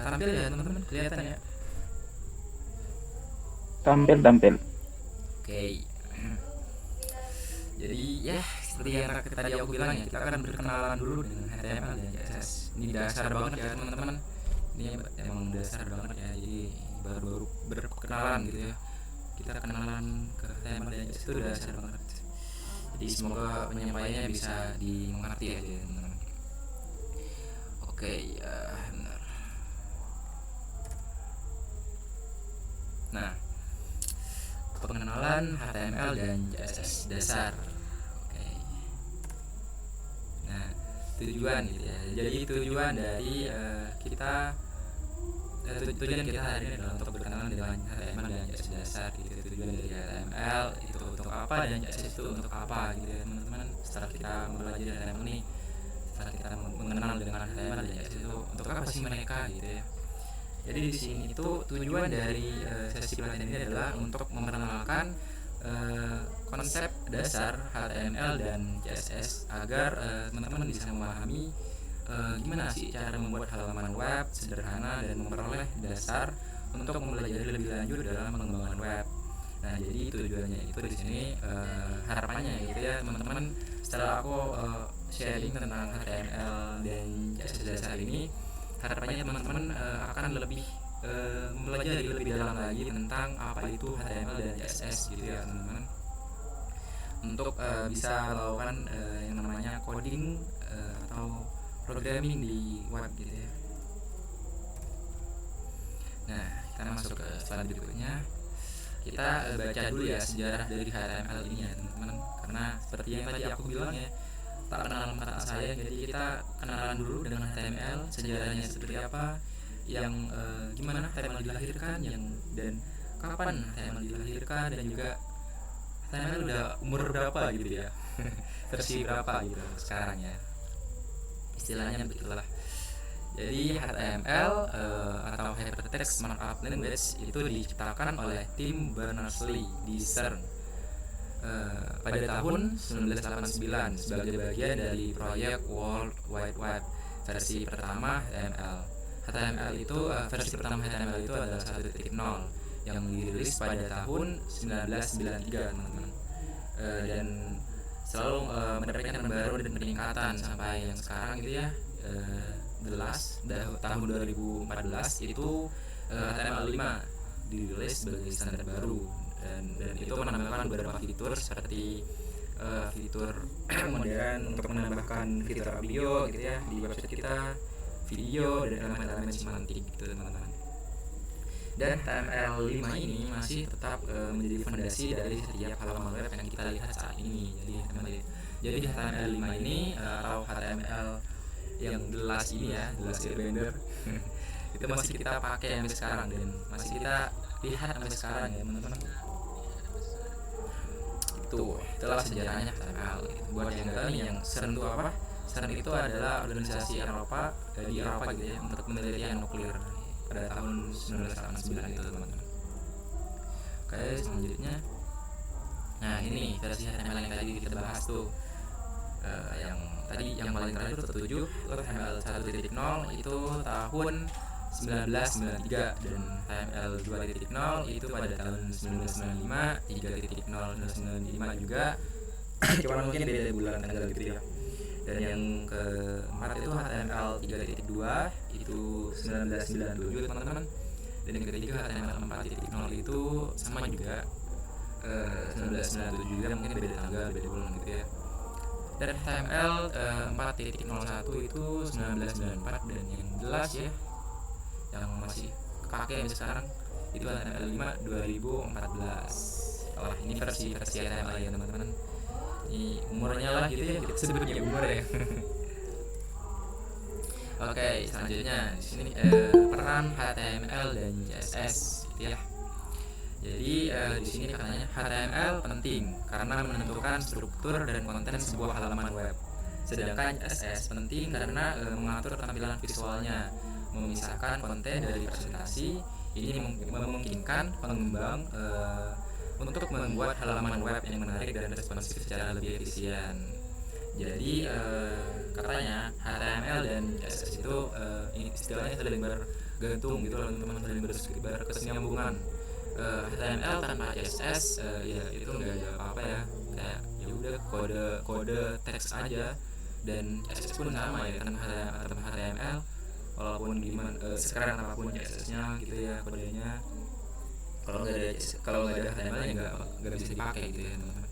tampil ya teman-teman, kelihatan ya. Tampil. Oke. Jadi ya seperti yang tadi aku bilang ya, kita akan berkenalan dulu dengan HTML dan CSS. Ini dasar banget ya teman-teman. Ini emang dasar banget ya. Jadi baru-baru berkenalan gitu ya. Kita kenalan ke HTML dan CSS itu dasar banget. Jadi semoga penyampaiannya bisa dimengerti ya teman-teman. Oke ya benar. Nah, pengenalan HTML dan CSS dasar. Oke. Nah, tujuan gitu ya. Jadi tujuan dari tujuan kita hari ini adalah untuk berkenalan dengan HTML dan CSS dasar gitu. Tujuan dari HTML itu untuk apa dan CSS itu untuk apa gitu ya teman-teman. Setelah kita mempelajari HTML ini, setelah kita mengenal dengan HTML dan CSS itu untuk apa sih mereka gitu ya. Jadi di sini itu tujuan dari sesi pelatihan ini adalah untuk memperkenalkan konsep dasar HTML dan CSS agar teman-teman bisa memahami gimana sih cara membuat halaman web sederhana dan memperoleh dasar untuk mempelajari lebih lanjut dalam pengembangan web. Nah, jadi tujuannya itu di sini harapannya gitu ya teman-teman, setelah aku sharing tentang HTML dan CSS dasar ini, harapannya teman-teman akan lebih mempelajari lebih dalam lagi tentang apa itu HTML dan CSS gitu ya teman-teman, untuk bisa melakukan yang namanya coding atau programming di web gitu ya. Nah, kita masuk ke slide berikutnya. Kita baca dulu ya sejarah dari HTML ini ya teman-teman, karena seperti yang tadi aku bilang ya, tak kenal maka tak sayang. Jadi kita kenalan dulu dengan HTML, sejarahnya seperti apa, yang gimana HTML dilahirkan, dan kapan HTML dilahirkan, dan juga HTML udah umur berapa gitu ya. Versi berapa gitu sekarang ya, istilahnya begitulah. Jadi HTML atau Hypertext Markup Language itu diciptakan oleh tim Berners-Lee di CERN pada tahun 1989 sebagai bagian dari proyek World Wide Web versi pertama HTML. HTML itu versi pertama HTML itu adalah 1.0 yang dirilis pada tahun 1993 teman-teman. Dan selalu mendapatkan baru dan peningkatan sampai yang sekarang gitu ya. The Last tahun 2014 itu HTML5 dirilis sebagai standar baru, dan itu menambahkan beberapa fitur seperti fitur modern untuk menambahkan fitur audio gitu ya di website kita, video dan elemen-elemen semantik gitu teman-teman. Dan HTML5 ini masih tetap menjadi fondasi dari setiap halaman web yang kita lihat saat ini. Jadi HTML5 ini atau HTML yang jelas ini ya, jelas Airbender itu masih kita pakai sampai sekarang dan masih kita lihat sampai sekarang ya teman-teman. Itulah sejarahnya HTML. Buat yang nggak tahu nih, yang CERN itu apa? CERN itu adalah organisasi Eropa di Eropa gitu ya, untuk penelitian nuklir pada tahun 1989 itu teman-teman. Oke, selanjutnya, nah ini versi HTML yang tadi kita bahas tuh. Yang tadi yang paling terakhir itu tertuju HTML 1.0 itu tahun 1993, dan HTML 2.0 itu pada tahun 1995, 3.0 1995 juga. Cuma mungkin beda bulan tanggal gitu ya. Dan yang keempat itu HTML 3.2 itu 1997 teman-teman. Dan yang ketiga HTML 4.0 itu sama juga 1997 juga, mungkin beda tanggal, beda bulan gitu ya. Dan HTML 4.01 itu 1994, dan yang jelas ya yang masih kepake sampai sekarang itu HTML 5 2014. Wah, ini versi HTML ya teman-teman. Ini umurnya lah gitu ya, kita sebutnya umur ya. Oke, selanjutnya di sini peran HTML dan CSS gitu ya. Jadi di sini katanya HTML penting karena menentukan struktur dan konten sebuah halaman web. Sedangkan CSS penting karena mengatur tampilan visualnya, memisahkan konten dari presentasi. Ini memungkinkan pengembang untuk membuat halaman web yang menarik dan responsif secara lebih efisien. Jadi katanya HTML dan CSS itu istilahnya saling bergantung gitu loh teman-teman, saling berkesinambungan. HTML tanpa CSS ya itu nggak ada apa-apa ya, kayak ya udah kode teks aja. Dan CSS pun sama ya, tanpa HTML walaupun gimana sekarang apapun CSS-nya gitu ya kodenya, kalau nggak ada HTML ya nggak bisa dipakai gitu ya teman-teman.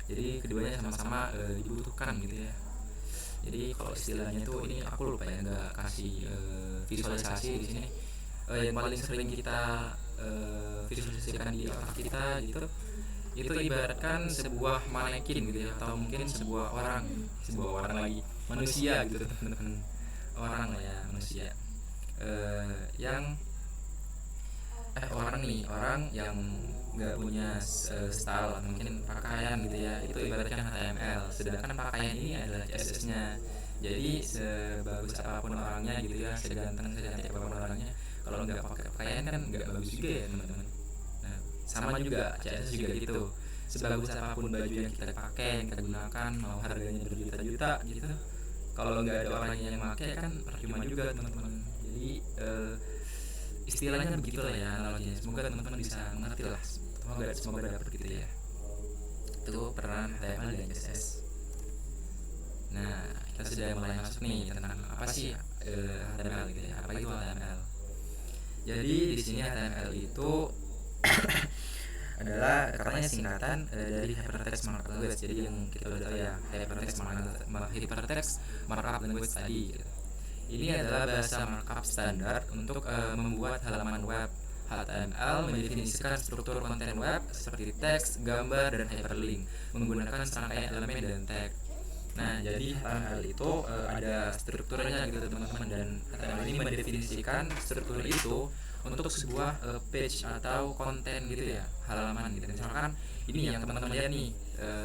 Jadi keduanya sama-sama dibutuhkan gitu ya. Jadi kalau istilahnya tuh ini aku lupa ya, nggak kasih visualisasi di sini. Yang paling sering kita visualisasikan di otak kita gitu, itu ibaratkan sebuah manekin gitu ya, atau mungkin sebuah orang lagi, manusia gitu teman-teman, orang lah ya, manusia yang orang yang nggak punya style atau mungkin pakaian gitu ya, itu ibaratkan HTML, sedangkan pakaian ini adalah CSS-nya. Jadi sebagus apapun orangnya gitu ya, seganteng secantik apapun orangnya, kalau nggak pakai pakaian kan nggak bagus juga ya teman-teman. Nah, sama juga CSS juga gitu, sebagus apapun baju yang kita pakai, yang kita gunakan, mau harganya berjuta-juta gitu, kalau nggak ada orang yang pakai kan percuma juga teman-teman. Jadi istilahnya begitulah ya analoginya. Semoga teman-teman bisa mengerti lah. Semoga dapat gitu ya. Itu peran HTML dan CSS. Nah, kita sudah mulai masuk nih tentang apa sih HTML gitu ya. Apa itu HTML? Jadi di sini HTML itu adalah katanya singkatan dari Hypertext Markup Language. Jadi yang kita udah tahu ya, Hypertext Markup Language tadi gitu. Ini adalah bahasa markup standar untuk membuat halaman web. HTML mendefinisikan struktur konten web seperti teks, gambar, dan hyperlink menggunakan serangkaian elemen dan tag. Nah, jadi HTML itu ada strukturnya gitu teman-teman, dan HTML ini mendefinisikan struktur itu untuk sebuah page atau konten gitu ya, halaman gitu. Misalkan ini yang teman-teman lihat nih,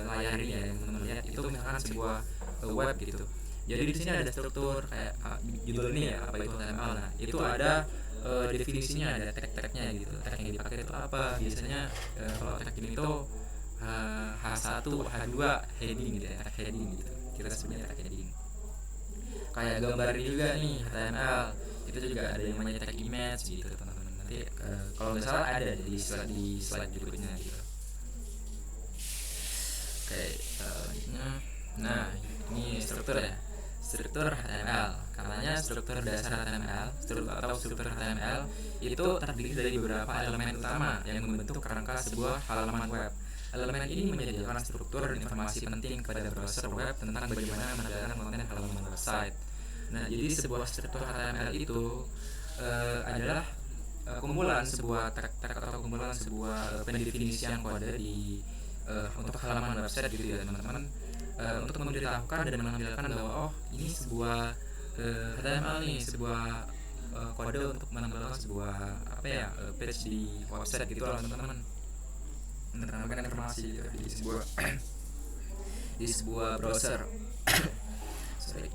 layar ini ya, yang teman-teman lihat itu misalkan sebuah web gitu. Jadi di sini ada struktur kayak judul ini ya, apa itu HTML. Nah, itu ada definisinya, ada tag-tagnya gitu. Tag yang dipakai itu apa? Biasanya kalau tag ini itu H1, H2 heading gitu ya, tag heading gitu. Kita sebutnya tag heading. Kayak gambar ini juga nih HTML. Itu juga ada yang namanya tag image gitu, teman-teman. Nanti kalau nggak salah ada di slide berikutnya gitu. Oke, nah ini struktur ya. Struktur HTML, katanya struktur dasar HTML atau struktur HTML itu terdiri dari beberapa elemen utama yang membentuk kerangka sebuah halaman web. Elemen ini menyediakan struktur dan informasi penting kepada browser web tentang bagaimana menjalankan konten halaman website. Nah, jadi sebuah struktur HTML itu adalah kumpulan sebuah tag atau kumpulan sebuah pendefinisian kode di untuk halaman website gitu ya teman-teman. Untuk memberitahukan dan menampilkan bahwa ini sebuah HTML nih, sebuah kode untuk menampilkan sebuah page di website gitu loh teman-teman, menampilkan informasi di sebuah browser. Sorry.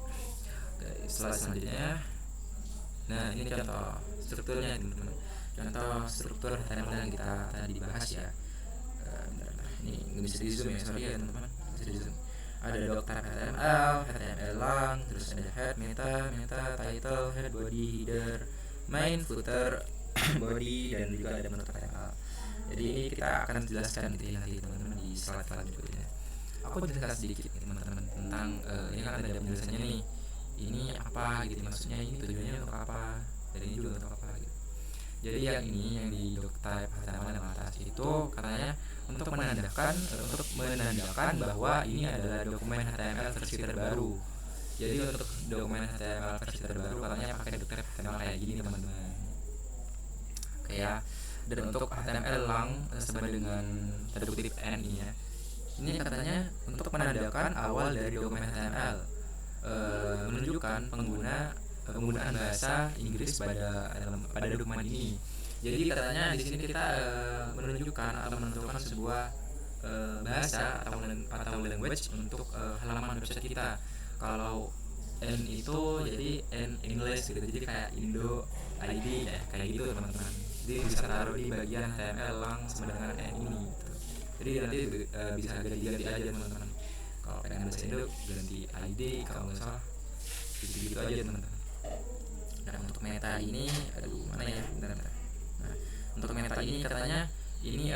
Slide selanjutnya. Nah, ini contoh strukturnya teman-teman, contoh struktur HTML yang kita tadi bahas ya. Ini nggak bisa di zoom ya, sorry ya teman-teman, bisa di zoom. Ada doc type HTML lang, terus ada head, meta, title, head, body, header, main, footer, body, dan juga ada menurut HTML. Jadi ini kita akan jelaskan gitu ya nanti teman-teman di slide berikutnya. Aku jelaskan sedikit teman-teman tentang ini kan ada penjelasannya nih. Ini apa gitu maksudnya, ini tujuannya untuk apa, dan ini juga untuk apa gitu. Jadi yang ini yang di doc type HTML yang atas itu katanya untuk menandakan bahwa ini adalah dokumen HTML versi terbaru. Jadi untuk dokumen HTML versi terbaru katanya pakai doc type HTML kayak gini teman-teman. Oke ya. Dan untuk HTML lang sama dengan tanda kutip n ini ya. Ini katanya untuk menandakan awal dari dokumen HTML, menunjukkan penggunaan bahasa Inggris pada dokumen ini. Jadi katanya di sini kita menunjukkan atau menentukan sebuah bahasa atau language untuk halaman website kita. Kalau N itu jadi N English gitu, jadi kayak Indo ID ya, kayak gitu teman-teman. Jadi bisa taruh di bagian HTML lang sama dengan N ini gitu. Jadi nanti bisa ganti-ganti aja teman-teman. Kalau pengen bahasa Indo ganti ID kalau nggak salah, gitu-gitu aja teman-teman. Dan untuk meta ini, aduh mana ya, bentar. Nah, untuk meta ini katanya ini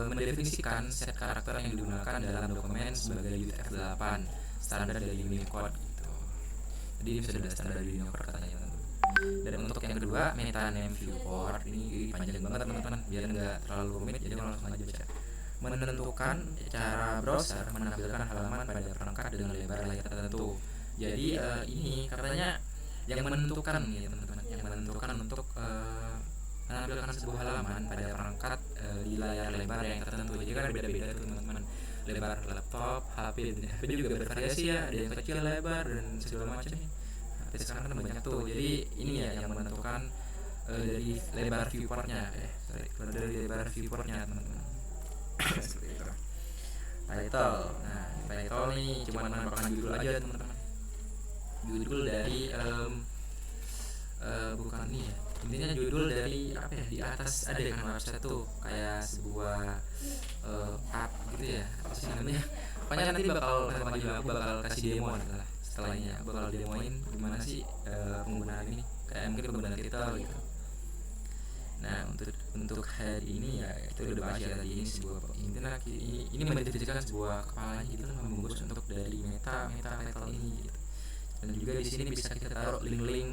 mendefinisikan set karakter yang digunakan dalam dokumen sebagai UTF-8 standar dari Unicode gitu. Jadi ini sudah standar dari Unicode katanya teman-teman. Dan untuk yang kedua, meta name viewport ini panjang banget teman-teman, biar nggak terlalu rumit, jadi langsung aja baca. Menentukan cara browser menampilkan halaman pada perangkat dengan lebar layar tertentu. Jadi ini katanya yang menentukan ya teman-teman, yang menentukan untuk menampilkan sebuah halaman pada perangkat di layar lebar yang tertentu. Jadi kan beda-beda tuh teman-teman, lebar laptop, HP juga bervariasi ya, ada yang kecil lebar dan segala macam. HP sekarang kan banyak tuh. Jadi ini ya yang menentukan dari lebar viewportnya, dari lebar viewportnya teman-teman. Seperti itu. Title, nah title nih cuma menampilkan judul aja teman-teman. Judul dari bukan nih ya, intinya judul dari apa ya, di atas ada kan website tuh kayak sebuah app gitu ya, apa sih namanya, pokoknya nanti bakal aku bakal kasih demo lah setelahnya, aku bakal demoin gimana sih penggunaan ini, kayak mungkin penggunaan title gitu. Nah untuk hari ini ya itu udah bahas ya tadi, ini sebuah ini mendefinisikan sebuah kepala gitu lah, membungkus untuk dari meta title ini gitu. Dan juga di sini bisa kita taruh link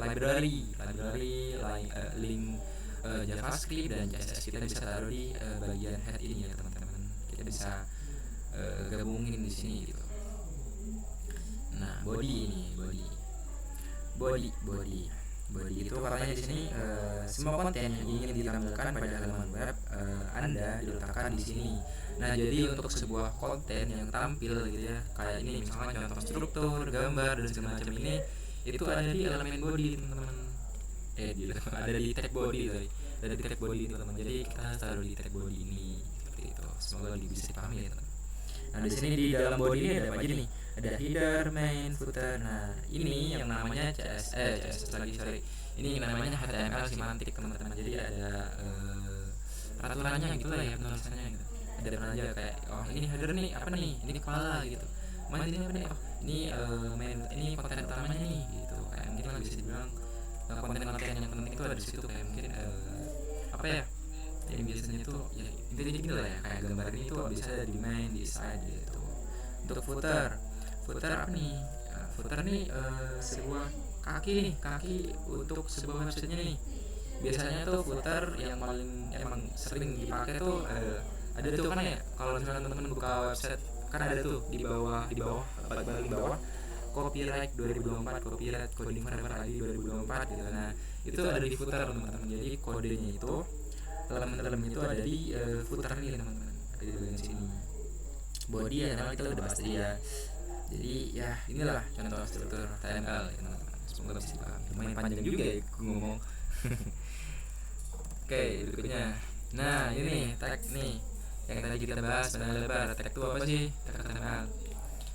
library link JavaScript dan CSS, kita bisa taruh di bagian head ini ya teman-teman, kita bisa gabungin di sini gitu. Nah body itu katanya di sini semua konten yang ingin ditampilkan pada halaman web Anda diletakkan di sini. Nah jadi untuk sebuah konten yang tampil gitu ya, kayak ini misalnya contoh struktur, gambar dan segala macam ini, itu ada di elemen body teman-teman. Ada di tag body tadi. Ada di tag body teman-teman. Jadi kita harus taruh di tag body ini seperti itu. Semoga bisa dipahami ya teman. Nah di sini di dalam body ini ada apa aja nih? Ada header, main, footer. Nah ini yang namanya CSS lagi, sorry. Ini namanya HTML semantik teman-teman. Jadi ada peraturannya gitu lah ya, penulisannya gitu. Ada aja kayak ini header nih apa nih, ini kepala gitu. Main ini apa nih? Ini main, ini konten utamanya nih gitu. Kayak mungkin lah bisa dibilang konten-konten yang penting itu ada di situ, kayak mungkin apa ya? Yang biasanya itu ya intinya gini lah ya, kayak gambar ini tuh bisa ada di main, di side gitu. Untuk footer apa nih? Footer nih sebuah kaki untuk sebuah websitenya nih. Biasanya tuh footer yang paling emang sering dipakai tuh ada tuh kan ya, kalau misalnya teman-teman buka website kan ada tuh di bawah paling bawah copyright 2024, copyright coding forever ID 2024 gitu. Nah itu ada di footer teman-teman. Jadi kodenya itu, elemen-elemen itu ada di footer nih teman-teman, ada di bagian sini. Body ya namanya kita udah bahas tadi ya. Jadi ya inilah contoh struktur HTML ya teman-teman. Semoga bisa dipahami. Lumayan panjang juga ya gue ngomong. Oke, berikutnya. Nah ini tag nih yang tadi kita bahas panjang lebar. Tag itu apa sih? Tag HTML.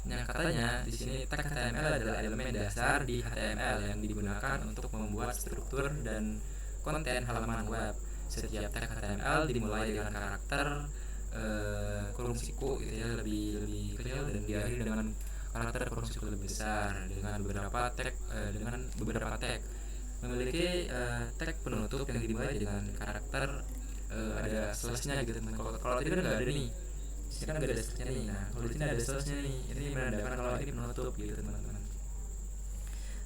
Nah katanya di sini tag HTML adalah elemen dasar di HTML yang digunakan untuk membuat struktur dan konten halaman web. Setiap tag HTML dimulai dengan karakter kurung siku gitu ya, lebih kecil, dan diakhiri dengan karakter kurung siku lebih besar dengan beberapa tag memiliki tag penutup yang dimulai dengan karakter ada slashnya gitu teman. Kalau tadi kan nggak ada nih, ini kan nggak ada slashnya nih. Nah kalau di sini ada slashnya nih, ini menandakan kalau ini penutup gitu teman-teman.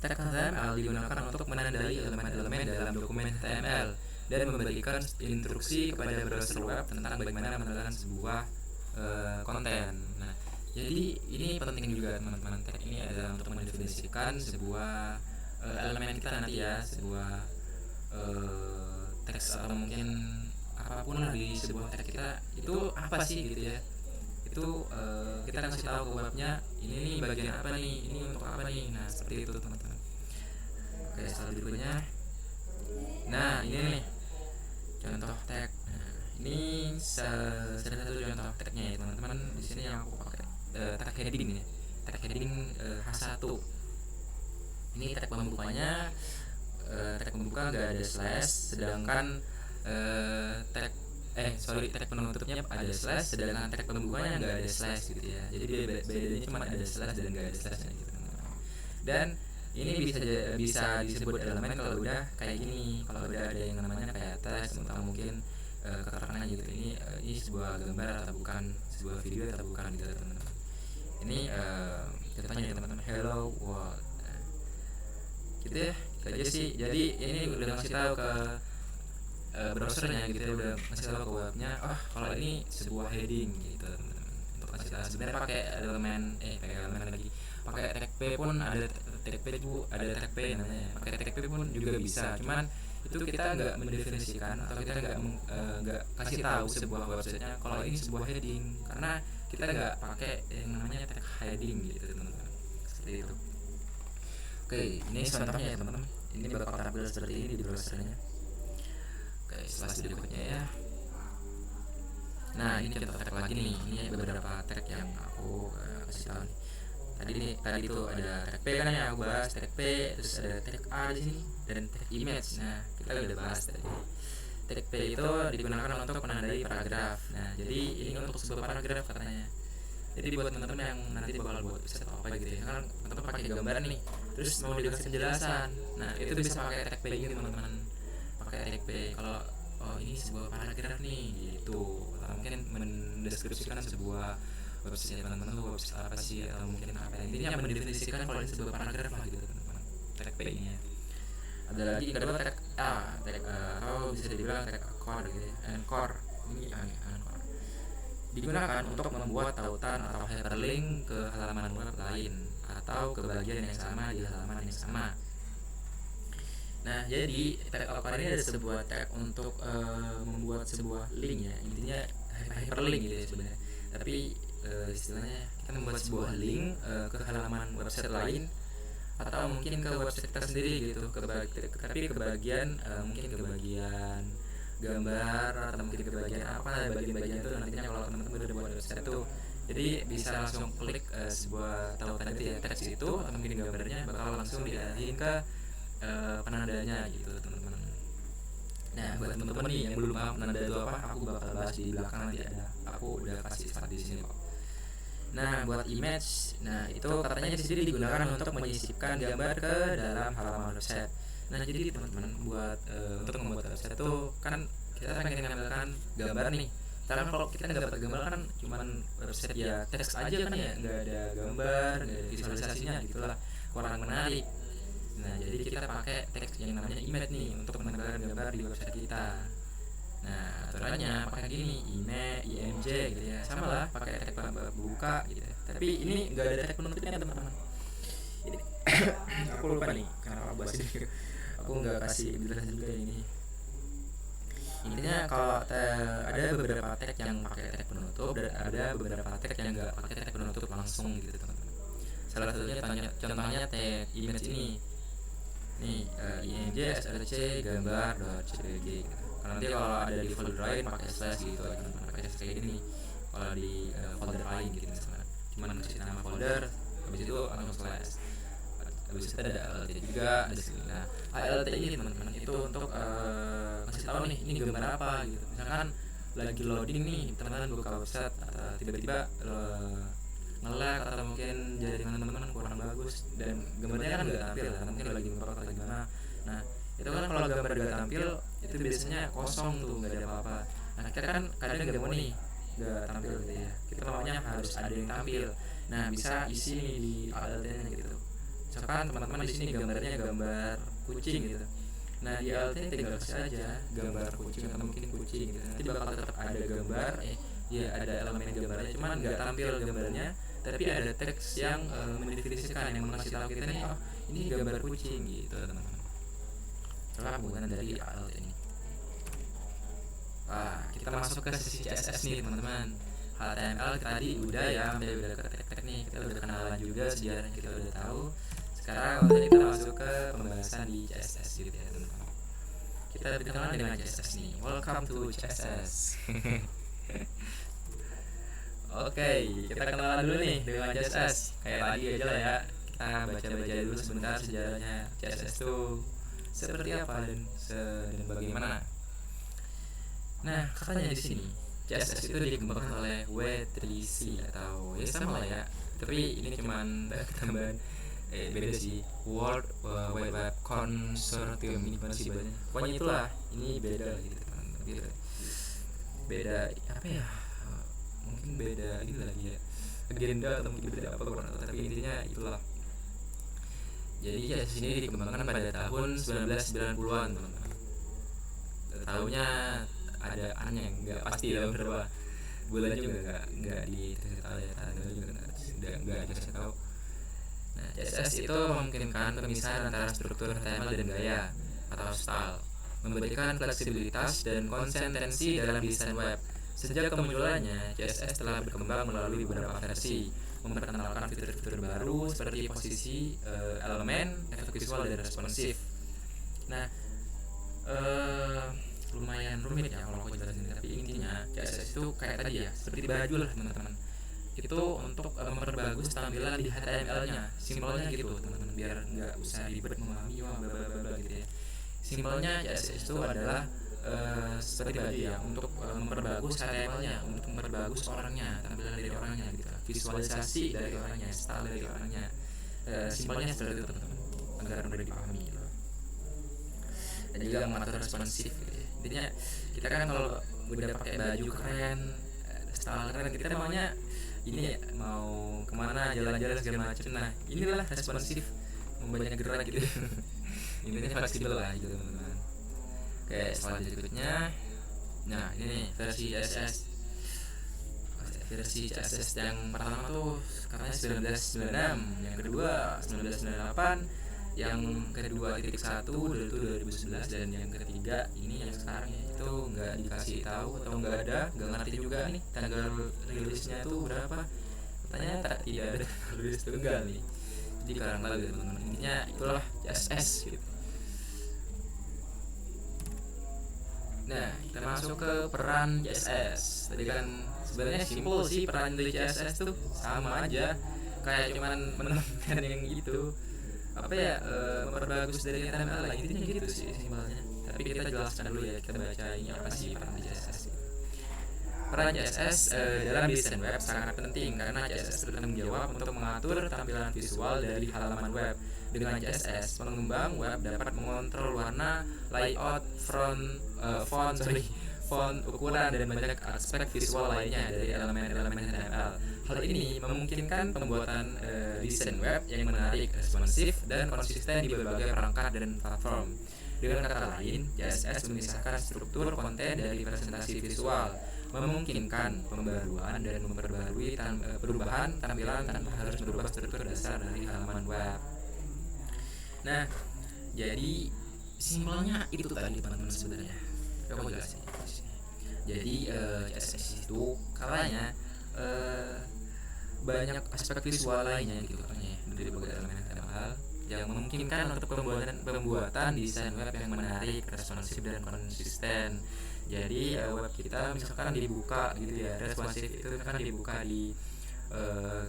Tag HTML digunakan untuk menandai elemen-elemen dalam dokumen HTML dan memberikan instruksi kepada browser web tentang bagaimana menandakan sebuah konten. Nah, jadi ini penting juga teman-teman. Tag ini adalah untuk mendefinisikan sebuah elemen kita nanti ya, sebuah teks atau mungkin apapun lah di sebuah tag kita itu apa sih gitu ya. Itu kita kasih tahu ke webnya, ini nih bagian apa nih, ini untuk apa nih. Nah seperti itu teman-teman. Oke, slide berikutnya. Nah ini nih contoh tag. Nah, ini salah satu contoh tagnya ya teman-teman. Di sini yang aku pakai tag heading ya, tag heading H1. Ini tag pembukanya, tag pembuka nggak ada slash, sedangkan tag tag penutupnya ada slash, sedangkan tag pembukanya nggak ada slash gitu ya. Jadi bedanya cuma ada slash dan nggak ada slashnya gitu. Dan ini bisa disebut elemen kalau udah kayak gini, kalau udah ada yang namanya kayak teks atau mungkin keterangan gitu, ini sebuah gambar atau bukan, sebuah video atau bukan gitu teman-teman. Ini contohnya teman-teman, hello world, gitu ya, gitu aja sih. Jadi ini udah ngasih tahu ke browsernya gitu ya, udah ngasih tahu ke webnya, kalau ini sebuah heading gitu teman-teman. Untuk ngasih tahu sebenarnya pakai elemen lagi, pakai tag p pun ada, tag p itu ada tag p namanya, pakai tag p pun juga bisa. Cuman itu kita nggak mendefinisikan atau kita nggak kasih tahu sebuah websitenya kalau ini sebuah heading, karena kita nggak pakai yang namanya tag heading gitu teman-teman, seperti itu. Oke, ini contohnya ya teman-teman, ini bakal tampil seperti ini di browsernya. Oke, slide berikutnya ya. Nah, ini contoh tag lagi nih, ini beberapa tag yang aku kasih tahu nih. Tadi itu ada tag P kan ya, aku bahas tag P, terus ada tag A di sini dan tag image. Nah, kita udah bahas tadi. Tag P itu digunakan untuk menandai paragraf. Nah, jadi ini untuk sebuah paragraf katanya. Jadi buat teman-teman yang nanti bakal buat website atau apa gitu ya, kan teman-teman pakai gambar nih, terus mau dikasih penjelasan. Nah, itu bisa pakai tag P gitu teman-teman. Pakai tag P kalau ini sebuah paragraf nih gitu. Atau mungkin mendeskripsikan sebuah website teman-teman tuh website apa sih, atau mungkin apa, intinya mendefinisikan kalau ini sebuah paragraf lah gitu teman-teman, tag P nya. Ada lagi kedua tag A, atau bisa dibilang tag anchor gitu ya, anchor. Ini anchor digunakan untuk membuat tautan atau hyperlink ke halaman web lain atau ke bagian yang sama di halaman yang sama. Nah, jadi tag anchor ini ada sebuah tag untuk membuat sebuah link ya, intinya hyperlink gitu ya sebenarnya. Tapi istilahnya kita membuat sebuah link ke halaman website lain atau mungkin ke website kita sendiri gitu, tapi ke bagian mungkin ke bagian gambar atau mungkin ke bagian apa, bagian-bagian itu nantinya kalau teman-teman udah buat website itu, jadi bisa langsung klik sebuah tautan itu ya, teks itu atau mungkin gambarnya bakal langsung diarahin ke penandanya gitu teman-teman. Nah, buat teman-teman nih yang belum paham penanda itu apa, aku bakal bahas di belakang nanti, aku udah kasih slide di sini kok. Nah, buat image, nah itu katanya di sini digunakan untuk menyisipkan gambar ke dalam halaman website. Nah, jadi teman-teman buat untuk membuat website itu kan kita pengen menambahkan gambar nih. Karena kalau kita nggak dapat gambar kan cuman website ya teks aja kan ya, nggak ada gambar, nggak ada visualisasinya gitulah, kurang menarik. Nah, jadi kita pakai teks yang namanya image nih untuk menambahkan gambar di website kita. Nah, aturannya pakai gini, img gitu ya, sama lah pakai tag buka gitu ya. Tapi ini nggak ada tag penutupnya teman-teman. Ini aku lupa nih kenapa bahas ini. Aku nggak kasih penjelasan juga ini. Intinya kalau ada beberapa tag yang pakai tag penutup dan ada beberapa tag yang nggak pakai tag penutup langsung gitu teman-teman. Salah satunya contohnya tag image ini. Nih, img src gambar.cpg gitu. Karena nanti kalau ada di folder lain pakai slash gitu, pakai slash kayak gini. Kalau di folder lain gitu misalnya, cuman kasih nama folder, habis itu langsung slash. Habis itu ada ALT juga, ada sini. Nah, ALT ini teman-teman itu untuk ngasih tahu nih ini gambar apa gitu. Misalkan lagi loading nih, teman-teman buka website atau tiba-tiba nge-lag atau mungkin jaringan teman-teman kurang bagus dan gambarnya kan nggak tampil, mungkin lagi ngepot atau gimana. Nah, itu kan kalau gambar gak tampil itu biasanya kosong tuh, nggak ada apa-apa. Nah, kita kan kadang nggak mau nih nggak tampil gitu ya, kita maunya harus ada yang tampil. Nah, bisa isi nih di ALT-nya gitu. Misalkan teman-teman di sini gambarnya gambar kucing gitu. Nah, di ALT tinggal kasih aja gambar kucing atau mungkin kucing gitu. Nanti bakal tetap ada gambar, ya ada elemen gambarnya, cuman nggak tampil gambarnya, tapi ada teks yang mendefinisikan, yang mengasih tahu kita nih, ini gambar kucing gitu teman-teman. Itulah penggunaan dari ALT ini. Wah, kita masuk ke sesi CSS nih teman-teman. HTML tadi udah ya, udah ke tag-tag nih, kita udah kenalan juga sejarahnya, kita udah tahu. Sekarang kita masuk ke pembahasan di CSS gitu ya teman-teman. Kita berkenalan dengan CSS nih. Welcome to CSS. Oke, kita kenalan dulu nih dengan CSS. Kayak tadi aja lah ya. Kita baca-baca dulu sebentar sejarahnya CSS itu seperti apa dan bagaimana. Nah, katanya di sini CSS itu dikembangkan oleh W3C atau ya sama lah ya. Tapi ini cuman tambahan beda sih. World Wide Web Consortium, ini gimana sih bahasanya? Pokoknya itulah, ini beda gitu teman. Gitu. Beda apa ya? Mungkin beda ini lagi ya. Agenda atau mungkin beda apa kurang tahu, tapi intinya itulah. Jadi CSS ini dikembangkan pada tahun 1990-an teman-teman. Tahunnya ada aneh, nggak pasti dalam berapa bulan juga nggak dikasih tahu ya, tanggal juga nggak dikasih tahu. Nah, CSS itu memungkinkan pemisahan antara struktur HTML dan gaya atau style, memberikan fleksibilitas dan konsistensi dalam desain web. Sejak kemunculannya, CSS telah berkembang melalui beberapa versi, memperkenalkan fitur-fitur baru seperti posisi elemen, efek visual, dan responsif. Nah, lumayan rumit ya kalau aku jelasin, tapi intinya CSS itu kayak tadi ya, seperti baju lah teman-teman. Itu untuk memperbagus tampilan di HTML-nya. Simpelnya gitu teman-teman, biar nggak usah ribet memahami bla bla bla gitu ya. Simpelnya CSS itu adalah seperti baju ya, untuk memperbagus HTML-nya, untuk memperbagus orangnya, tampilan dari orangnya gitu, visualisasi dari orangnya, style dari orangnya. Simpelnya seperti itu teman-teman, agar mudah dipahami gitu. Dan juga mengatur responsif gitu ya. Intinya kita kan kalau udah pakai baju keren, style keren, kita maunya ini ya, mau kemana, jalan-jalan segala macam. Nah, inilah responsif, banyak gerak gitu. Intinya fleksibel lah gitu teman-teman. Oke, selanjutnya, nah ini nih versi CSS. Versi CSS yang pertama tuh katanya 1996, yang kedua 1998, yang kedua titik 1 itu 2011, dan yang ketiga ini yang sekarang ya, itu nggak dikasih tahu atau nggak ada, nggak ngerti juga nih tanggal rilisnya tuh berapa. Katanya tidak ada rilis tunggal nih, jadi karang lagi teman-teman. Intinya itulah CSS gitu. Nah, kita masuk ke peran CSS. Tadi kan sebenarnya simpel sih, peran dari CSS tuh sama aja, kayak cuman menambahkan yang itu apa ya, memperbagus dari HTML lah, intinya gitu sih simpelnya. Tapi kita jelaskan dulu ya, kita baca ini apa sih peran CSS. Peran CSS dalam desain web sangat penting karena CSS bertanggung jawab untuk mengatur tampilan visual dari halaman web. Dengan CSS, pengembang web dapat mengontrol warna, layout, font, ukuran, dan banyak aspek visual lainnya dari elemen-elemen HTML. Hal ini memungkinkan pembuatan desain web yang menarik, responsif, dan konsisten di berbagai perangkat dan platform. Dengan kata lain, CSS memisahkan struktur konten dari presentasi visual, memungkinkan pembaruan dan memperbarui perubahan tampilan tanpa harus merubah struktur dasar dari halaman web. Nah, jadi simpelnya itu tadi teman-teman sebenarnya. Aku jelasin. Jadi CSS itu kalanya banyak aspek visual lainnya gitu kan ya, dari berbagai elemen HTML yang memungkinkan untuk pembuatan desain web yang menarik, responsif, dan konsisten. Jadi web kita misalkan dibuka gitu ya, responsif itu kan dibuka di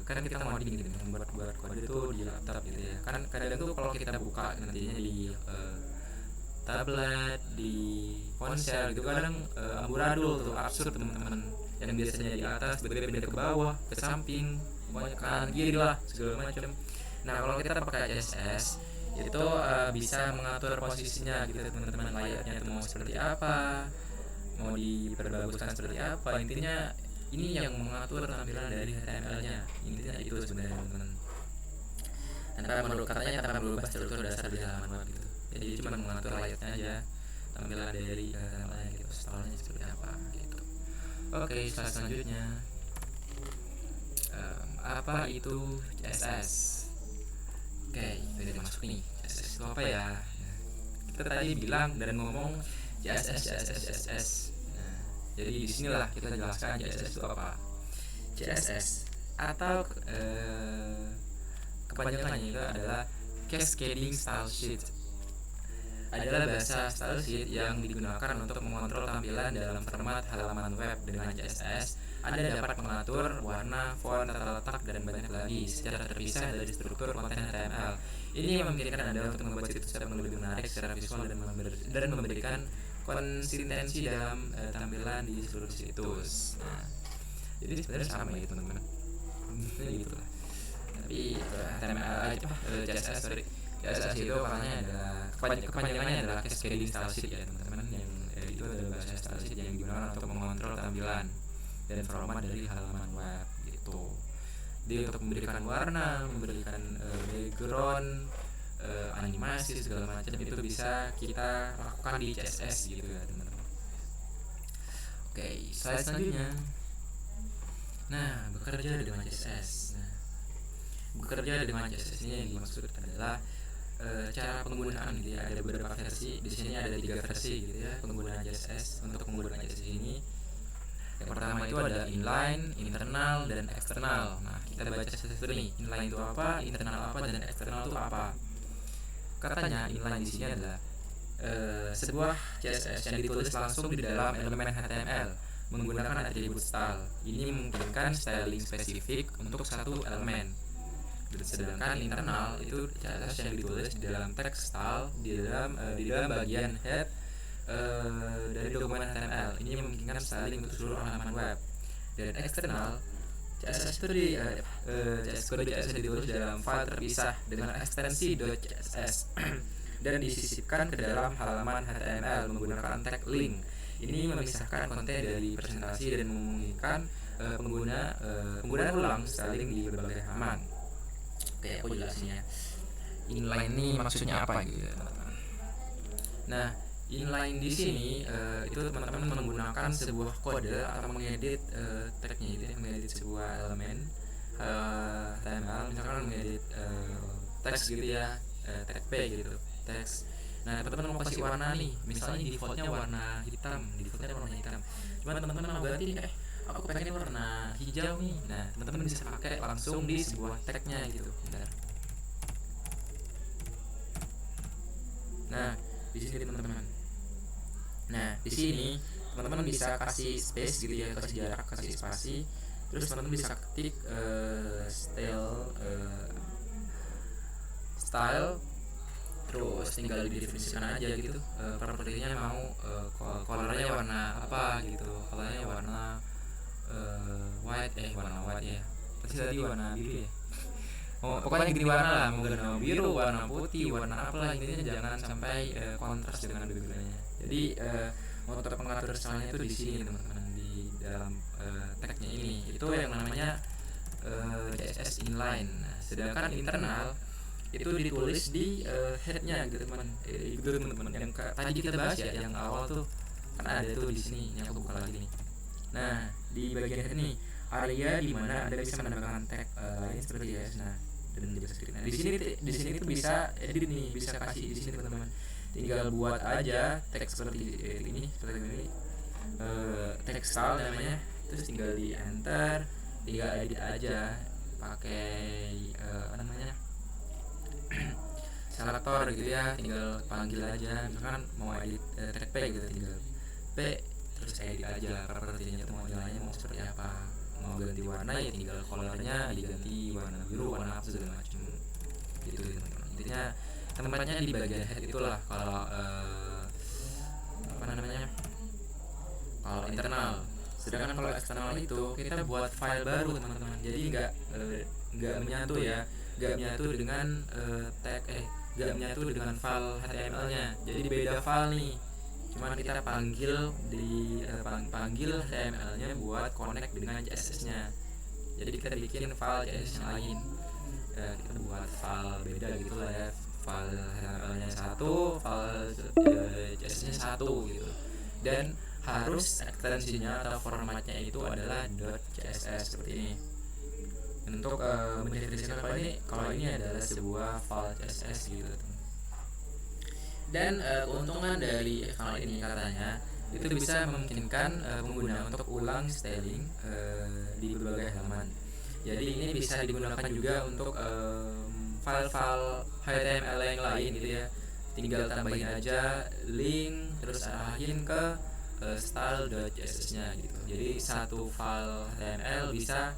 kan kita mau gitu membuat kode itu di laptop gitu ya. Kan kadang tuh kalau kita buka nantinya di tablet, di ponsel gitu, kadang amburadul tuh, absurd teman-teman, yang biasanya di atas tiba-tiba pindah ke bawah, ke samping, banyak kanan kiri lah segala macam. Nah, kalau kita pakai CSS itu bisa mengatur posisinya gitu teman-teman, layarnya itu mau seperti apa, mau diperbaguskan seperti apa. Intinya ini yang mengatur tampilan dari HTML-nya, intinya itu sebenarnya teman-teman. Tanpa merubah struktur dasar di halaman web gitu. Jadi cuma mengatur layarnya aja, tampilan dari HTML-nya gitu, stylenya seperti apa gitu. Oke, selanjutnya apa itu CSS? Oke, kita masuk nih. CSS itu apa ya? Kita tadi bilang dan ngomong CSS. Nah, jadi disinilah kita jelaskan CSS itu apa. CSS atau kepanjangannya itu adalah Cascading Style Sheet, adalah bahasa style sheet yang digunakan untuk mengontrol tampilan dalam format halaman web. Dengan CSS, Anda dapat mengatur warna, font, tata letak, dan banyak lagi secara terpisah dari struktur konten HTML. Ini memungkinkan Anda untuk membuat situs web lebih menarik secara visual dan memberikan konsistensi dalam tampilan di seluruh situs. Nah, jadi sebenarnya sama ya teman-teman. Gitu lah. Tapi HTML CSS sorry CSS itu kepanjangannya adalah Cascading Style Sheet ya teman-teman, yang itu adalah bahasa style sheet yang digunakan untuk mengontrol tampilan dan format dari halaman web gitu. Jadi untuk memberikan warna, memberikan background, animasi segala macam itu bisa kita lakukan di CSS gitu ya teman-teman. Oke, slide selanjutnya. Nah, bekerja dengan CSS. Bekerja dengan CSS ini yang dimaksud adalah cara penggunaan gitu ya. Ada beberapa versi. Di sini ada 3 versi gitu ya penggunaan CSS. Untuk penggunaan CSS ini, yang pertama itu ada inline, internal, dan eksternal. Nah, kita baca satu nih. Inline itu apa, internal apa, dan eksternal itu apa. Katanya inline di sini adalah sebuah CSS yang ditulis langsung di dalam elemen HTML menggunakan atribut style. Ini memungkinkan styling spesifik untuk satu elemen. Sedangkan internal itu CSS yang ditulis di dalam text style di dalam bagian head dari dokumen HTML. Ini memungkinkan styling untuk seluruh halaman web. Dan eksternal CSS itu kode CSS ditulis dalam file terpisah dengan ekstensi .css dan disisipkan ke dalam halaman HTML menggunakan tag link. Ini memisahkan konten dari presentasi dan memungkinkan penggunaan ulang styling di berbagai halaman. Oke, aku jelasin ya. Inline ini maksudnya apa gitu ya teman-teman. Nah, inline di sini itu teman-teman menggunakan sebuah kode atau mengedit tagnya itu, mengedit sebuah elemen HTML, misalkan mengedit teks gitu ya, tag P gitu, teks. Nah, teman-teman mau kasih warna nih, misalnya defaultnya warna hitam, Cuman teman-teman mau ganti nih, aku pengen warna hijau nih. Nah, teman-teman bisa pakai langsung di sebuah tagnya gitu. Bentar. Nah, di sini teman-teman. Nah, di sini teman-teman bisa kasih space gitu ya, kasih jarak, kasih spasi. Terus teman-teman bisa ketik style terus tinggal didefinisikan aja gitu propertinya mau colornya warna apa gitu, colornya warna white ya pasti tadi warna biru ya, pokoknya gini warna lah, mau warna biru, warna putih, warna apalah, intinya jangan sampai kontras dengan backgroundnya. Jadi untuk pengatur stylenya itu di sini teman-teman, di dalam tagnya ini itu yang namanya CSS inline. Nah, sedangkan internal itu ditulis di headnya gitu teman-teman, yang tadi kita bahas ya yang awal tuh kan ada tuh di sini, yang aku buka lagi nih. Nah, di bagian head nih area di mana Anda bisa menambahkan tag lain seperti ya, nah dan JavaScript. Nah, di sini tuh bisa edit nih, bisa kasih di sini teman-teman. Tinggal buat aja tag seperti ini tag style namanya, terus tinggal di enter, tinggal edit aja pakai selektor gitu ya, tinggal panggil aja, misalkan mau edit tag P gitu, tinggal P terus edit aja propertinya tuh, mau jalannya mau seperti apa, mau ganti warna ya tinggal colornya diganti warna biru, warna apa segala macam gitu teman-teman. Intinya tempatnya di bagian head itulah kalau kalau internal. Sedangkan kalau eksternal itu kita buat file baru teman-teman, jadi nggak menyatu ya, nggak menyatu dengan nggak menyatu dengan file HTML-nya, jadi beda file nih. Cuman kita panggil HTML-nya buat connect dengan CSS-nya. Jadi kita bikin file CSS yang lain. Kita buat file beda gitu lah ya. File HTML-nya satu, file CSS-nya satu gitu. Dan harus ekstensinya atau formatnya itu adalah .css seperti ini. Untuk mendefinisikan kalau ini adalah sebuah file CSS gitu. Dan keuntungan dari file ini katanya itu bisa memungkinkan pengguna untuk ulang styling di berbagai halaman. Jadi ini bisa digunakan juga untuk file-file HTML yang lain gitu ya. Tinggal tambahin aja link terus arahin ke style.css-nya gitu. Jadi satu file HTML bisa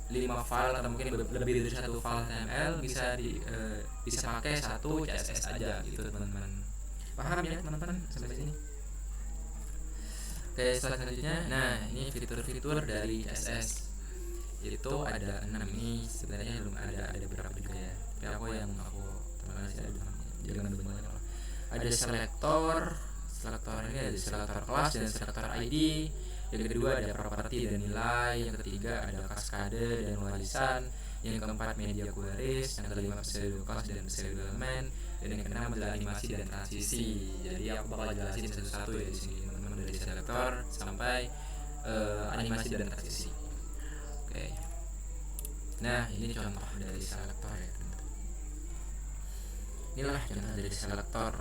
5 file atau mungkin lebih dari satu file HTML bisa pakai satu CSS aja gitu teman-teman. Paham ya teman-teman sampai sini? Oke, selanjutnya, nah ini fitur-fitur dari SS itu ada 6 ini. Sebenarnya belum ada beberapa juga ya, tapi aku teman-teman sih jangan banyak lah. Ada selektor ini ada selektor kelas dan selektor ID. Yang kedua ada properti dan nilai. Yang ketiga ada kaskade dan warisan. Yang keempat media queries. Yang kelima pseudo class dan pseudo element. Dan yang keenam adalah animasi dan transisi. Jadi aku bakal jelasin satu-satu ya di sini teman-teman, dari selektor sampai animasi dan transisi. Oke. Nah, ini contoh dari selektor ya. Inilah contoh dari selektor.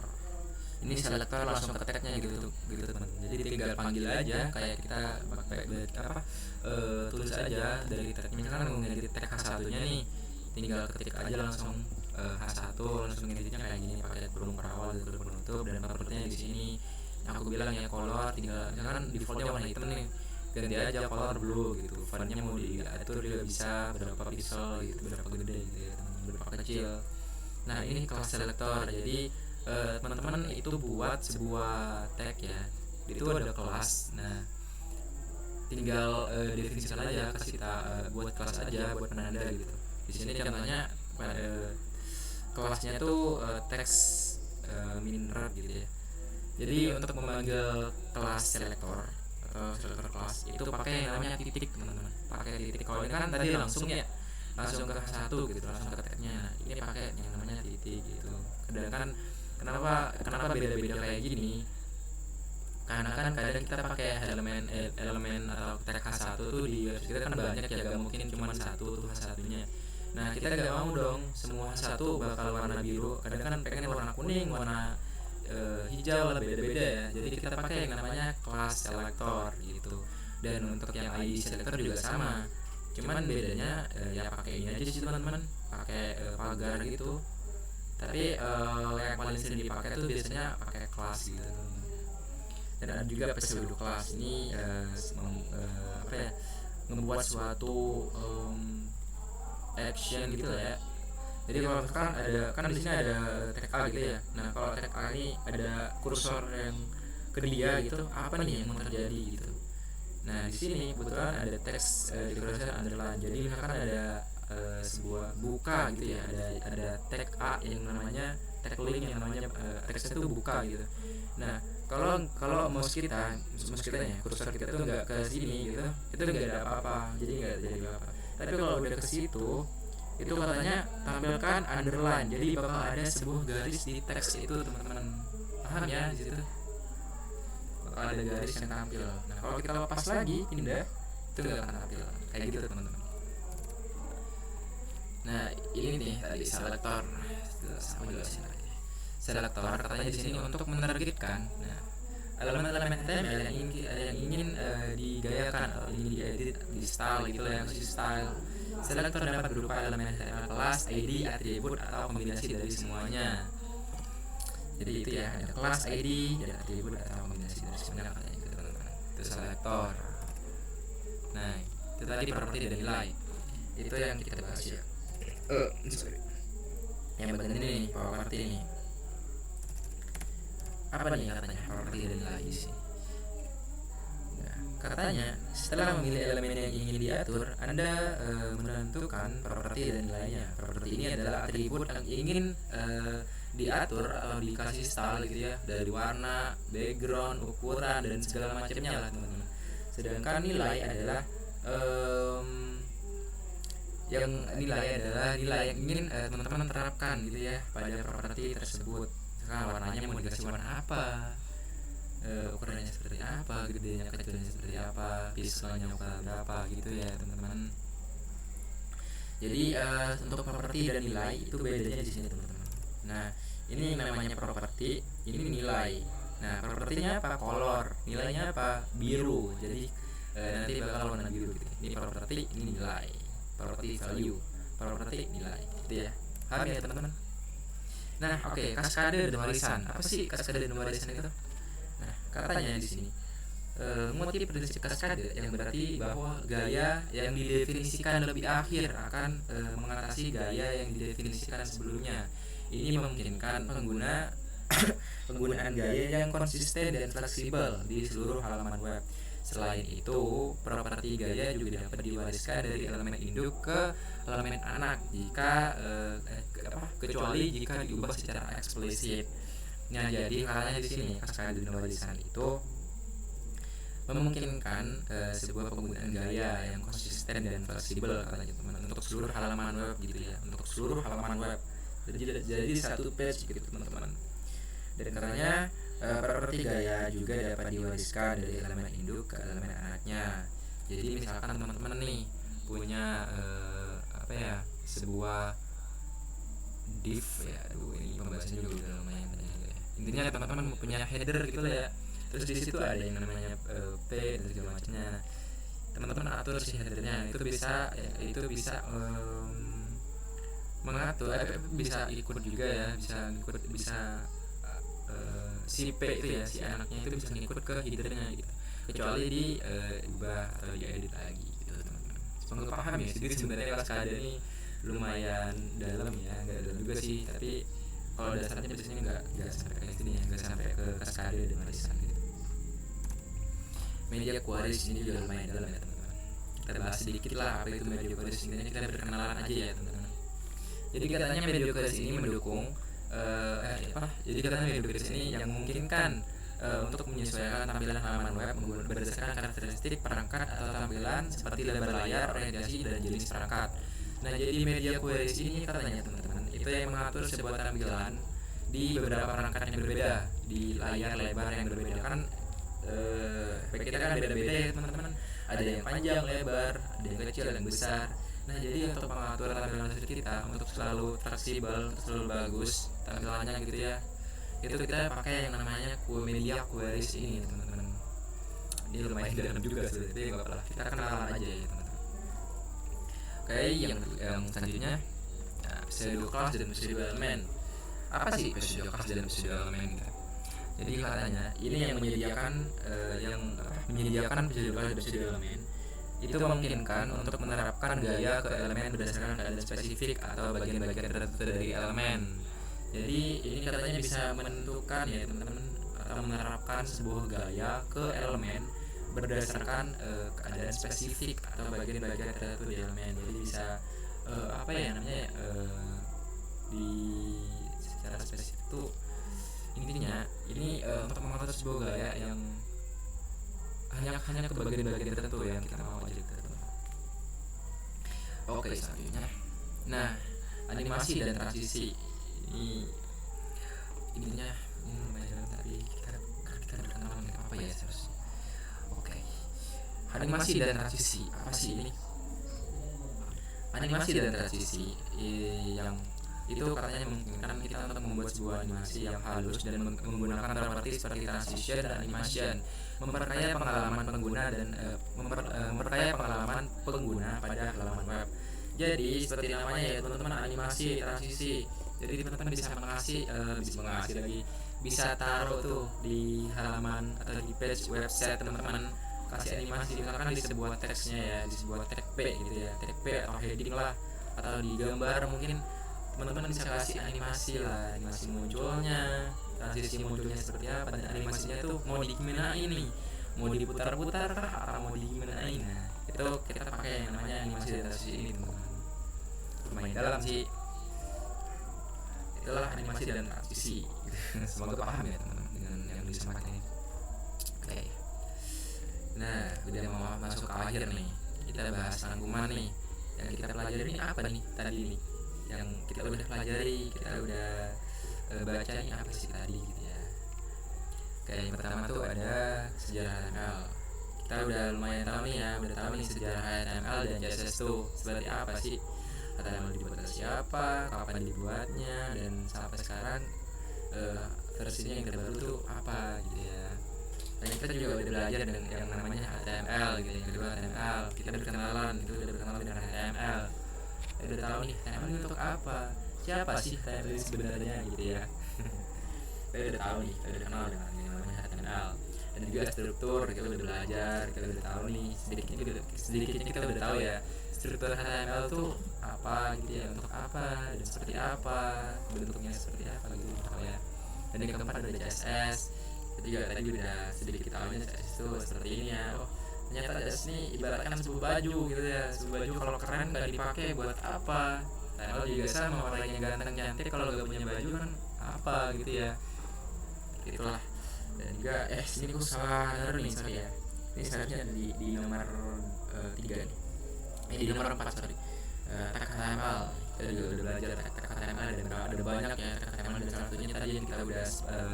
Ini selektor langsung ke tagnya gitu teman. Jadi tinggal panggil aja kayak kita tulis aja dari tag. Misalkan mau ngedit tag H1-nya nih, tinggal ketik aja langsung H1, langsung ngeditnya kayak gini pakai kurung perawal dan kurung penutup, dan propertinya di sini. Yang aku bilang ya color, tinggal misalkan defaultnya warna hitam nih, ganti aja color blue gitu. Fontnya mau diatur juga bisa, berapa pixel gitu, berapa gede gitu ya teman, berapa kecil. Nah ini kelas selektor. Jadi teman-teman itu buat sebuah tag ya, itu ada kelas. Nah tinggal definisikan aja, kasih buat kelas aja, buat penanda gitu. Di sini contohnya kelasnya tuh teks minrep gitu ya. Jadi untuk memanggil kelas selektor atau selektor kelas itu pakai namanya titik teman-teman, pakai titik. Kalau ini kan tadi langsung ke H1 gitu, langsung ke tagnya. Nah, ini pakai yang namanya titik gitu. Sedangkan kenapa beda-beda kayak gini? Karena kan kadang kita pakai elemen atau tag H1 tuh di website kita kan banyak ya, gak mungkin cuma satu tuh H1-nya. Nah kita gak mau dong semua H1 bakal warna biru. Kadang kan pengen warna kuning, warna hijau lah, beda-beda ya. Jadi kita pakai yang namanya kelas selektor gitu. Dan untuk yang ID selektor juga sama, cuman bedanya ya pakai ini aja sih teman-teman, pakai pagar gitu. Tapi yang paling sering dipakai tuh biasanya pakai kelas gitu. Dan ada juga pseudo kelas. Ini membuat suatu action gitu lah ya. Jadi kalau misalkan ada, kan di sini ada tag A gitu ya. Nah kalau tag A ini ada kursor yang ke dia gitu, apa nih yang mau terjadi gitu. Nah di sini kebetulan ada teks declaration underline. Jadi misalkan ada sebuah buka gitu ya, ada tag A yang namanya tag link yang namanya teksnya itu buka gitu. Nah kalau mouse kita ya, kursor kita tuh nggak ke sini gitu, itu nggak ada apa-apa, jadi nggak jadi apa. Tapi kalau udah ke situ, itu katanya tampilkan underline, jadi bakal ada sebuah garis di teks itu teman-teman. Paham ya di situ? Bakal ada garis yang tampil. Nah kalau kita lepas lagi pindah, itu nggak akan tampil kayak gitu teman-teman. Nah ini nih tadi selektor. Sama jelasin lagi. Selektor katanya di sini untuk menargetkan. Nah elemen-elemen HTML yang ingin digayakan atau ingin diedit, di style gitu lah, yang style. Selektor dapat berupa elemen HTML kelas, ID, atribut atau kombinasi dari semuanya. Jadi itu ya, ada kelas, ID, dan atribut atau kombinasi dari semuanya katanya gitu teman-teman. Itu selektor. Nah itu tadi properti dan nilai. Itu yang kita bahas ya. Sorry. Yang bagian ini nih, properti nih. Apa nih katanya properti dan nilai sih? Nah, katanya setelah memilih elemen yang ingin diatur, Anda menentukan properti dan nilainya. Properti ini adalah atribut yang ingin diatur atau dikasih style gitu ya, dari warna, background, ukuran dan segala macamnya lah teman-teman. Sedangkan nilai adalah nilai yang ingin teman-teman terapkan gitu ya pada properti tersebut. Warnanya mau dikasih warna apa, ukurannya seperti apa, gedenya kecilnya seperti apa, pixelnya ukuran berapa gitu ya teman-teman. Jadi untuk properti dan nilai itu bedanya di sini teman-teman. Nah ini namanya properti, ini nilai. Nah propertinya apa? Color, nilainya apa? Biru. Jadi nanti bakal warna biru gitu. Ini properti, ini nilai. Properti value, properti nilai gitu ya. Paham ya teman-teman? Nah, oke, kaskade dan warisan. Apa sih kaskade dan warisan itu? Nah, katanya di sini motif prinsip kaskade yang berarti bahwa gaya yang didefinisikan lebih akhir akan mengatasi gaya yang didefinisikan sebelumnya. Ini memungkinkan pengguna penggunaan gaya yang konsisten dan fleksibel di seluruh halaman web. Selain itu, properti gaya juga dapat diwariskan dari elemen induk ke elemen anak kecuali jika diubah secara eksplisit. Nah, jadi halnya di sini kaskade dan warisan itu memungkinkan sebuah penggunaan gaya yang konsisten dan fleksibel katanya teman untuk seluruh halaman web gitu ya, untuk seluruh halaman web. Jadi satu page gitu teman-teman. Dan katanya properti gaya juga dapat diwariskan dari elemen induk ke elemen anaknya. Jadi misalkan teman-teman nih punya sebuah div ya, ini pembahasannya juga udah lumayan banyak ya. Intinya teman-teman punya header gitu lah ya. Terus di situ ada yang namanya p dan segala macamnya. Teman-teman atur si headernya itu bisa mengatur bisa ikut juga ya, bisa si P itu ya, si anaknya itu bisa ngikut ke headernya gitu, kecuali diubah atau diedit lagi gitu teman-teman. Semoga paham ya. Jadi sebenarnya kaskade ini lumayan dalam ya, nggak dalam juga sih, tapi kalau dasarnya biasanya nggak sampai ke sini ya, nggak sampai ke kaskade dan warisan gitu. Media queries ini juga lumayan dalam ya teman-teman. Kita bahas sedikit lah apa itu media queries, intinya kita berkenalan aja ya teman-teman. Jadi katanya media queries ini mendukung jadi katanya media queries ini yang memungkinkan untuk menyesuaikan tampilan halaman web berdasarkan karakteristik perangkat atau tampilan seperti lebar layar, orientasi, dan jenis perangkat. Nah, jadi media queries ini katanya teman-teman itu yang mengatur sebuah tampilan di beberapa perangkat yang berbeda, di layar lebar yang berbeda kan. Kita kan beda-beda ya teman-teman. Ada yang panjang, lebar, ada yang kecil, ada yang besar. Nah, jadi untuk pengaturan tampilan kita untuk selalu fleksibel, selalu bagus tampilannya gitu ya, itu kita pakai yang namanya media queries ini teman-teman. Ini lumayan dalam juga sih, tapi nggak apa-apa, kita kenalan aja ya teman-teman. Oke, yang selanjutnya pseudo class dan pseudo elemen. Apa sih pseudo class dan pseudo elemen gitu? Jadi katanya ini yang menyediakan pseudo class dan pseudo elemen itu memungkinkan untuk menerapkan gaya ke elemen berdasarkan keadaan spesifik atau bagian-bagian tertentu dari elemen. Jadi ini katanya bisa menentukan ya teman-teman, atau menerapkan sebuah gaya ke elemen berdasarkan keadaan spesifik atau bagian-bagian tertentu di elemen. Jadi bisa di secara spesifik itu intinya ini untuk mengatur sebuah gaya yang hanya ke bagian-bagian tertentu yang kita mau aja gitu. Oke, selanjutnya. Nah, animasi dan transisi ini intinya ini lumayan, tapi kita berkenalan dengan apa ya seharusnya. Oke. Animasi dan transisi apa sih ini? Animasi dan transisi yang itu katanya memungkinkan kita untuk membuat sebuah animasi yang halus dan menggunakan properti seperti transition dan animation, memperkaya pengalaman pengguna dan memperkaya pengalaman pengguna pada halaman web. Jadi seperti namanya ya teman-teman, animasi, transisi. Jadi teman-teman bisa taruh tuh di halaman atau di page website teman-teman, kasih animasi misalkan di sebuah teksnya ya, di sebuah tag P gitu ya, tag P atau heading lah, atau di gambar mungkin teman-teman bisa kasih animasi lah, animasi munculnya, transisi munculnya seperti apa, dan animasinya tuh mau digimanain nih, mau diputar-putar kah atau mau digimanain. Nah, itu kita pakai yang namanya animasi dan transisi ini teman-teman. Lumayan dalam sih, itulah animasi dan transisi. Semoga paham ya teman-teman dengan yang disampaikan ini. Oke. Nah, udah mau masuk ke akhir nih, kita bahas rangkuman nih. Yang kita pelajari ini apa nih tadi nih? Yang kita udah pelajari, kita udah baca nih apa sih tadi gitu ya. Kayak yang pertama tuh ada sejarah HTML. Kita udah lumayan tahu nih ya, udah tahu nih sejarah HTML dan CSS tuh seperti apa sih, HTML dibuat oleh siapa, kapan dibuatnya, dan sampai sekarang versinya yang terbaru tuh apa gitu ya. Dan kita juga udah belajar dengan yang namanya HTML gitu. Yang kedua HTML, kita berkenalan dengan HTML. Kita udah tahu nih HTML ini untuk apa, siapa sih HTML ini sebenarnya gitu ya. Kita udah tahu nih, kita udah kenal dengan yang namanya HTML. Dan juga struktur, kita udah belajar, kita udah tahu nih sedikitnya kita udah tahu ya struktur HTML tuh apa gitu ya, untuk apa dan seperti apa, bentuknya seperti apa gitu tahu ya. Dan yang keempat ada CSS. Ketiga tadi udah sedikit tahu CSS itu seperti ini ya. Oh, ternyata CSS ini ibaratkan sebuah baju gitu ya. Sebuah baju kalau keren nggak dipakai buat apa? Kalau juga sama, orangnya ganteng cantik kalau nggak punya baju kan apa gitu ya. Itulah. Dan juga sini aku salah denger nih, sorry ya. Ini seharusnya di nomor 3 nih. Di nomor 4 sorry. Tag HTML. Kita juga udah belajar tag HTML, dan ada banyak ya tag HTML, dan salah satunya tadi yang kita udah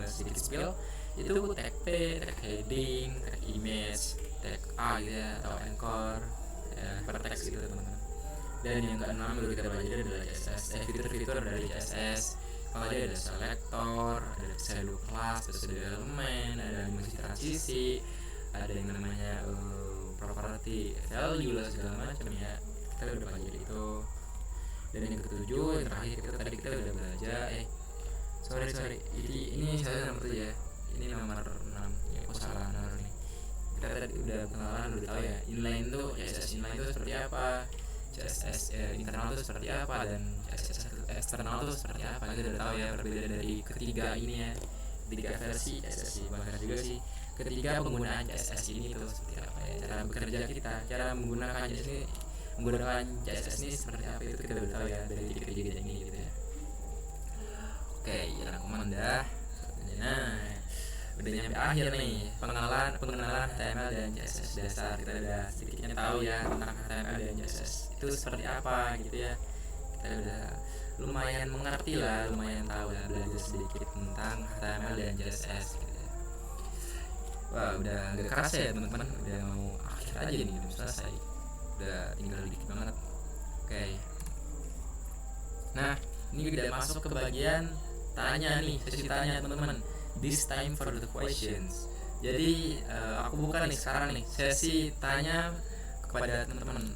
sedikit spill itu tag P, tag heading, tag image, tag A gitu ya, atau anchor, ya, hypertext gitu teman-teman. Dan yang keenam dulu kita belajar adalah CSS, fitur-fitur dari CSS. Kalau dia ada selector, ada shadow class, terus ada elemen, ada animasi transisi, ada yang namanya property value lah segala macam ya. Kita udah pelajari itu. Dan yang ketujuh, yang terakhir itu tadi kita udah belajar sorry ini saya nomor 7 ya, ini nomor 6 ya, aku salah nomor nih. Kita tadi udah kenalan, udah tahu ya inline tuh, CSS inline tuh seperti apa, CSS internal tuh seperti apa, dan CSS eksternal tuh seperti apa. Kita udah tahu ya perbedaan dari ketiga ini ya, ketiga versi CSS sih, bahkan juga sih ketiga penggunaan CSS ini tuh seperti apa ya, cara bekerja kita, cara menggunakan CSS ini seperti apa, itu kita udah tahu ya dari tiga ini gitu ya. Oke, jalan komandah. Nah, udah nyampe akhir nih pengenalan HTML dan CSS dasar. Kita udah sedikitnya tahu ya tentang HTML dan CSS itu seperti apa gitu ya. Kita udah lumayan mengerti lah, lumayan tahu lah, belajar sedikit tentang HTML dan CSS gitu ya. Wah, udah gak kerasa ya teman-teman, udah mau akhir aja nih, udah selesai, udah tinggal dikit banget. Oke. Nah, ini udah masuk ke bagian tanya nih, sesi tanya teman-teman. This time for the questions. Jadi aku buka nih sekarang nih sesi tanya kepada teman-teman.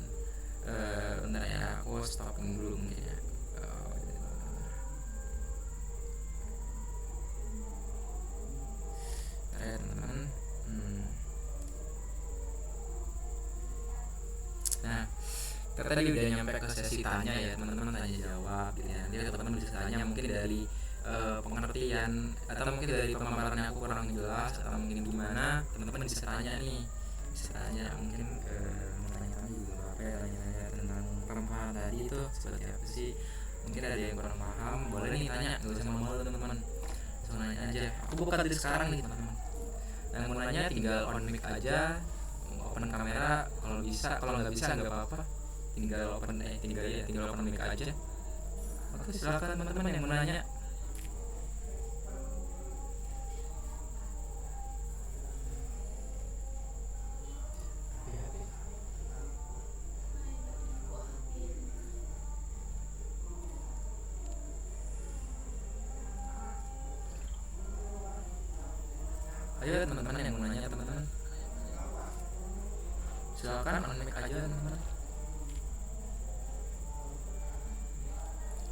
Bentar ya, aku stopping dulu mungkin ya. Teman-teman. Nah, kita tadi udah nyampe ke sesi tanya ya, teman-teman tanya jawab gitu ya. Nanti teman-teman bisa tanya mungkin dari pengertian, atau mungkin dari pemaparannya aku kurang jelas, atau mungkin gimana, teman-teman bisa tanya nih, bisa tanya mungkin tanya juga apa ya, tanya tentang pemahaman tadi itu seperti apa sih. Mungkin ada yang kurang paham, boleh nih tanya, gak usah malu teman-teman, langsung nanya aja. Aku buka dari sekarang nih teman-teman. Yang mau nanya tinggal on mic aja, open kamera kalau bisa, kalau nggak bisa nggak apa-apa, tinggal open mic aja. Oke, silakan teman-teman yang mau nanya. Ayo teman-teman yang mau nanya, teman-teman silakan on mic aja teman-teman.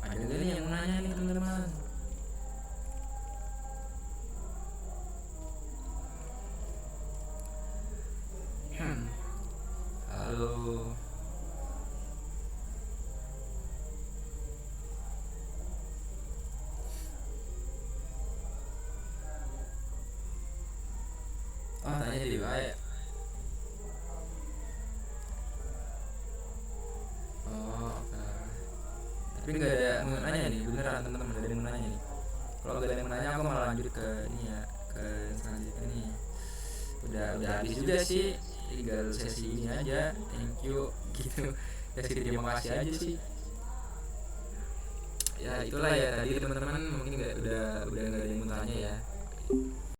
Ada gak nih yang mau nanya nih teman-teman? Halo. Oh, tanya di WA ya? Oh, oke. Tapi nggak ada yang mau nanya nih, beneran teman-teman, nggak ada yang mau nanya nih. Kalau nggak ada yang mau nanya, aku malah lanjut ke ini ya, ke selanjutnya nih. Udah habis juga sih, tinggal sesi ini aja. Thank you gitu, sesi terima kasih aja sih. Ya itulah ya tadi teman-teman, mungkin udah nggak ada yang mau tanya ya.